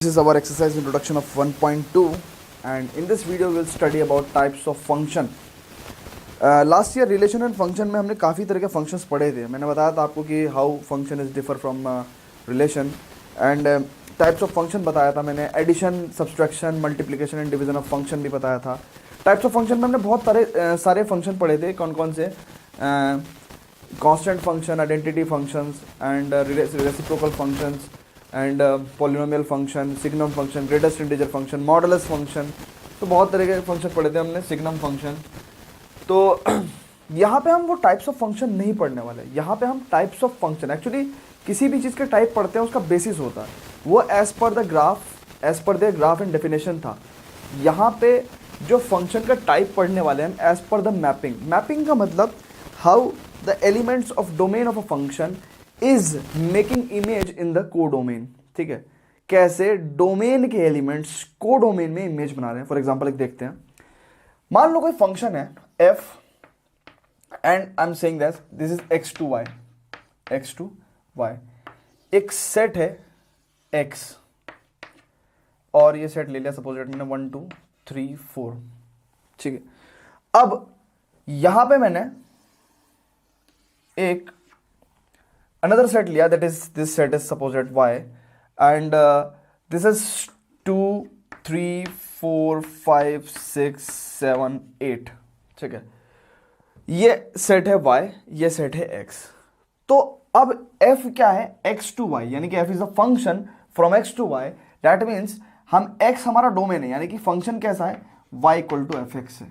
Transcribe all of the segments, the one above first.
This is our exercise introduction of 1.2 and in this video we'll study about types of function. Last year relation and function में हमने काफ़ी तरह के functions पढ़े थे. मैंने बताया था आपको कि how function is differ from relation and types of function बताया था मैंने. Addition, subtraction, multiplication and division of function भी बताया था. टाइप्स ऑफ फंक्शन में हमने बहुत सारे फंक्शन पढ़े थे. कौन कौन से? Constant function, identity functions and reciprocal functions and polynomial function, signum function, greatest integer function, modulus function. तो बहुत तरह के फंक्शन पढ़े थे हमने. Signum function. तो यहाँ पे हम वो टाइप्स ऑफ फंक्शन नहीं पढ़ने वाले. यहाँ पे हम टाइप्स ऑफ फंक्शन, एक्चुअली किसी भी चीज़ के टाइप पढ़ते हैं उसका बेसिस होता है वो as per the graph and definition था. यहाँ पे जो फंक्शन का टाइप पढ़ने वाले हैं as per the mapping. Mapping का मतलब how the elements of domain of a function is making image in the codomain. ठीक है, कैसे डोमेन के एलिमेंट्स कोडोमेन में इमेज बना रहे हैं. फॉर एग्जांपल एक देखते हैं. मान लो कोई फंक्शन है f and I am saying that this is x to y. एक सेट है x और ये सेट ले लिया सपोज मैंने 1 2 3 4. ठीक है, अब यहां पे मैंने एक another set लिया, that is this set is supposed y and this is 2 3 4 5 6 7 8. ठीक है, ये सेट है y, ये सेट है x. तो अब f क्या है? x टू y, यानी कि f is a function from x to y. That means हम x हमारा डोमेन है, यानी कि फंक्शन कैसा है? y equal to F X है.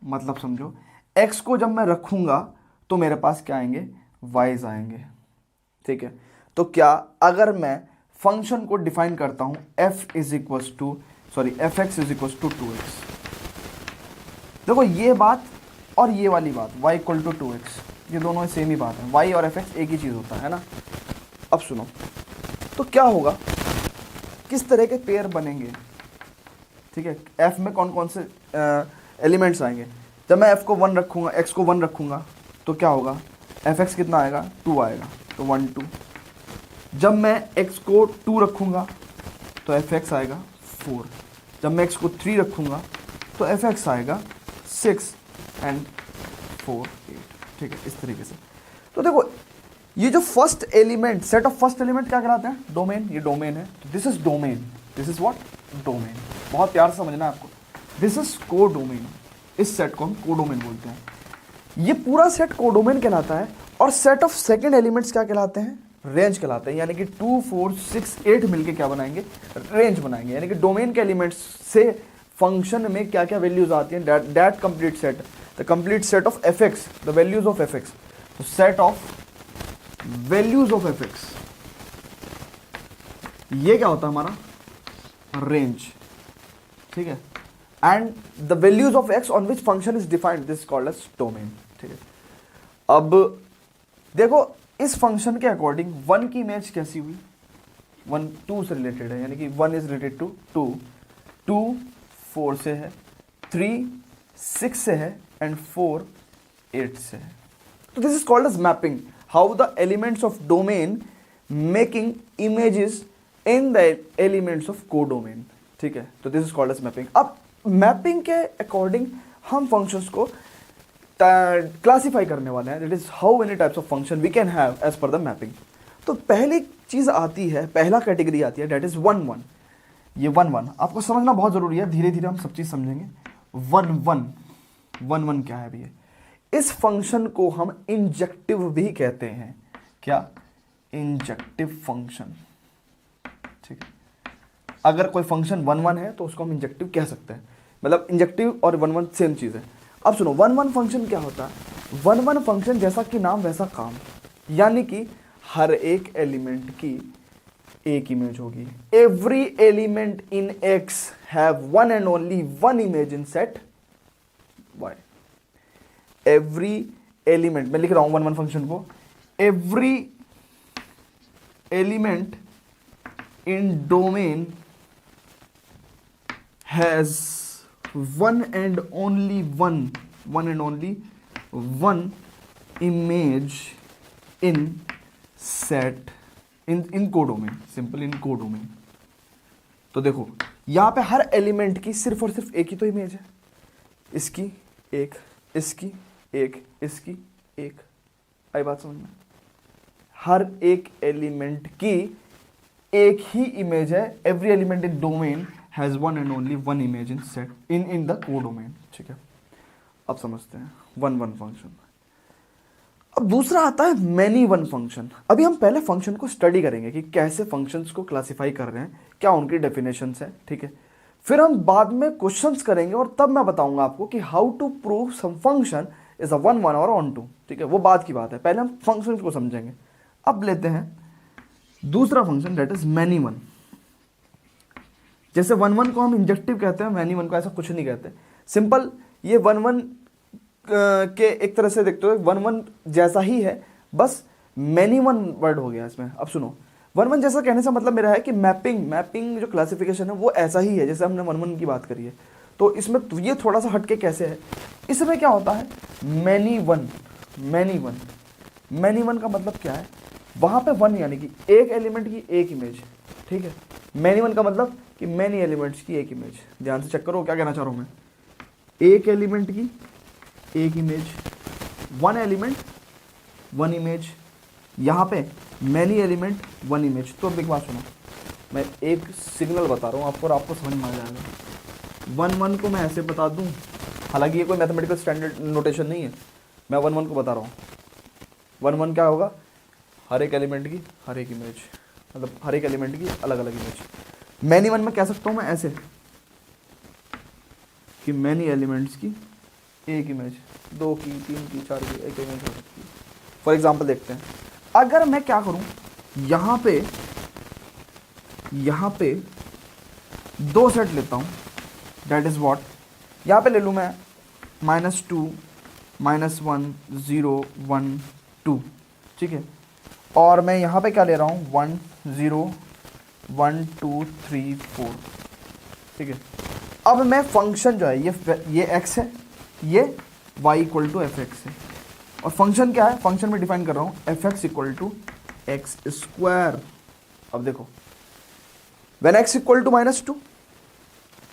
मतलब समझो x को जब मैं रखूंगा तो मेरे पास क्या आएंगे? y's आएंगे. ठीक है, तो क्या अगर मैं फंक्शन को डिफाइन करता हूं f is equal to F X is equal to 2x. देखो ये बात और ये वाली बात y इक्वल टू 2x, ये दोनों सेम ही बात है. y और एफ एक्स एक ही चीज़ होता है ना. अब सुनो, तो क्या होगा, किस तरह के पेयर बनेंगे. ठीक है, f में कौन कौन से एलिमेंट्स आएंगे. जब मैं f को 1 रखूंगा, x को 1 रखूंगा तो क्या होगा? एफ एक्स कितना आएगा? 2 आएगा, तो 1 2. जब मैं x को 2 रखूंगा तो एफ एक्स आएगा 4. जब मैं x को 3 रखूंगा तो एफ एक्स आएगा 6 एंड 4 8. ठीक है, इस तरीके से. तो देखो ये जो first element, set of first element क्या कहलाते हैं? डोमेन. ये डोमेन है, this is domain. This is what? Domain. बहुत प्यार से समझना है आपको. This is codomain. इस सेट को हम कोडोमेन बोलते हैं. ये पूरा सेट कोडोमेन कहलाता है. और सेट ऑफ सेकंड एलिमेंट्स क्या कहलाते हैं? रेंज कहलाते हैं. यानी कि 2 4 6 8 मिलके क्या बनाएंगे? रेंज बनाएंगे. यानी कि डोमेन के एलिमेंट्स से फंक्शन में क्या क्या वैल्यूज आती हैं, that complete set, the complete set of F X, the values of F X. तो set of values of F X, ये क्या होता है हमारा? रेंज. ठीक है, and the values of X on which function is defined, this called as domain. ठीक है, अब देखो इस फंक्शन के अकॉर्डिंग 1 की इमेज कैसी हुई? 1 2 से रिलेटेड है, यानी कि 1 इज रिलेटेड टू 2, 2 4 से है, 3 6 से है एंड 4 8 से है. तो this is called as mapping. How the elements of domain making images in the elements of codomain. ठीक है, तो this is called as mapping. अब मैपिंग के अकॉर्डिंग हम फंक्शंस को क्लासिफाई करने वाले हैं. That is how many types of function we can have as per the mapping. तो पहली चीज आती है, पहला कैटेगरी आती है, दैट इज 1 1. ये 1 1 आपको समझना बहुत जरूरी है. धीरे धीरे हम सब चीज समझेंगे. 1 1 क्या है भैया? इस फंक्शन को हम इंजेक्टिव भी कहते हैं. क्या? Injective function. ठीक है, अगर कोई फंक्शन 1 1 है तो उसको हम इंजेक्टिव कह सकते हैं. मतलब इंजेक्टिव और 1 1 सेम चीज है. अब सुनो, 1 1 फंक्शन क्या होता है? 1 1 फंक्शन जैसा कि नाम वैसा काम, यानी कि हर एक एलिमेंट की एक इमेज होगी. Every element in X have one and only one image in set Y. Every element, मैं लिख रहा हूं 1 1 फंक्शन को, every element in domain has one and only one image in set in codomain. Simple, in codomain. तो देखो यहाँ पे हर element की सिर्फ और सिर्फ एक ही तो इमेज है, इसकी एक, इसकी एक, इसकी एक। आई बात समझ में? हर एक एलिमेंट की एक ही इमेज है। Every element in domain has one and only one image in set in the codomain. ठीक है, अब समझते हैं वन वन फंक्शन। अब दूसरा आता है मैनी वन फंक्शन। अभी हम पहले फंक्शन को स्टडी करेंगे कि कैसे फंक्शंस को क्लासिफाई कर रहे हैं, क्या उनकी डेफिनेशंस है। ठीक है, फिर हम बाद में क्वेश्चंस करेंगे और तब मैं बताऊंगा आपको कि how to prove some function is a one one और ऑन टू। ठीक है, वो बाद की बात है, पहले हम फंक्शंस को समझेंगे। अब लेते हैं दूसरा function, that is many one. जैसे वन वन को हम इंजेक्टिव कहते हैं, मैनी वन को ऐसा कुछ नहीं कहते। सिंपल, ये वन वन के एक तरह से देखते हो वन वन जैसा ही है, बस मैनी वन वर्ड हो गया इसमें। अब सुनो, वन वन जैसा कहने से मतलब मेरा है कि मैपिंग जो क्लासिफिकेशन है वो ऐसा ही है जैसे हमने वन वन की बात करी है। तो इसमें ये थोड़ा सा हटके कैसे है, इसमें क्या होता है मैनी वन। मैनी वन का मतलब क्या है, वहां पे वन यानी कि एक एलिमेंट की एक इमेज। ठीक है, मैनी वन का मतलब कि मैनी एलिमेंट्स की एक इमेज। ध्यान से चेक करो क्या कहना चाह रहा हूं मैं। एक एलिमेंट की एक image, one element one image, यहाँ पे मैनी एलिमेंट वन इमेज। तो अब एक बात सुनो, मैं एक सिग्नल बता रहा हूँ आपको और आपको समझ में आ जाएगा। वन वन को मैं ऐसे बता दूँ, हालांकि ये कोई मैथमेटिकल स्टैंडर्ड नोटेशन नहीं है, मैं वन वन को बता रहा हूँ। वन वन क्या होगा, हर एक एलिमेंट की हर एक इमेज, मतलब हर एक एलिमेंट की अलग अलग इमेज। मैनी वन में कह सकता हूँ मैं ऐसे कि मैनी एलिमेंट्स की एक इमेज, दो की, तीन की, चार की, एक इमेज हो सकती है। फॉर एग्जाम्पल देखते हैं, अगर मैं क्या करूं, यहां पे दो सेट लेता हूं, दैट इज व्हाट, यहां पे ले लूं मैं -2, -1, 0, 1, 2। ठीक है, और मैं यहां पे क्या ले रहा हूं 1, 0, 1, 2, 3, 4। ठीक है, अब मैं फंक्शन जो है ये x है, ये y equal to F X है, और फंक्शन क्या है, फंक्शन में डिफाइन कर रहा हूं F X equal to X square. अब देखो, when x equal to -2,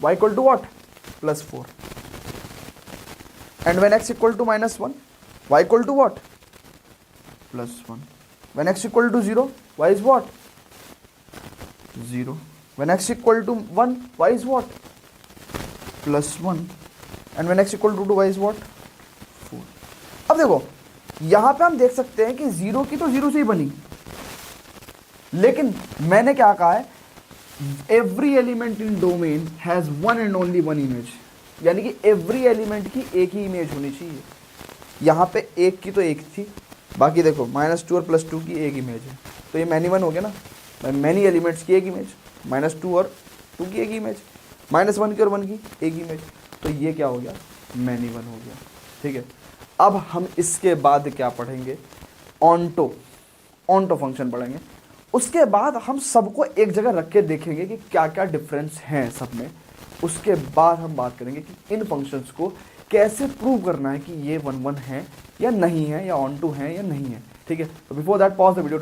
y equal टू what, +4, and when x equal to -1, y equal टू what, +1, when x equal to 0, y is what, 0, when x equal to 1, y is what, +1, and when x equal to 2, y is what, 4। अब देखो यहां पे हम देख सकते हैं कि 0 की तो 0 से ही बनी, लेकिन मैंने क्या कहा है, every element in domain has one and only one image, यानी कि एवरी एलिमेंट की एक ही इमेज होनी चाहिए। यहां पे एक की तो एक थी, बाकी देखो -2 और +2 की एक इमेज है, तो ये मैनी वन हो गया ना, मैनी एलिमेंट्स की एक इमेज, -2 और 2 की एक इमेज, -1 की और 1 की एक इमेज, तो ये क्या हो गया, मैनी वन हो गया। ठीक है, अब हम इसके बाद क्या पढ़ेंगे, ऑन्टो फंक्शन पढ़ेंगे। उसके बाद हम सबको एक जगह रख के देखेंगे कि क्या क्या डिफरेंस हैं सब में। उसके बाद हम बात करेंगे कि इन फंक्शंस को कैसे प्रूव करना है कि ये वन वन है या नहीं है, या ऑन्टो है या नहीं है। ठीक है, तो before that pause the video.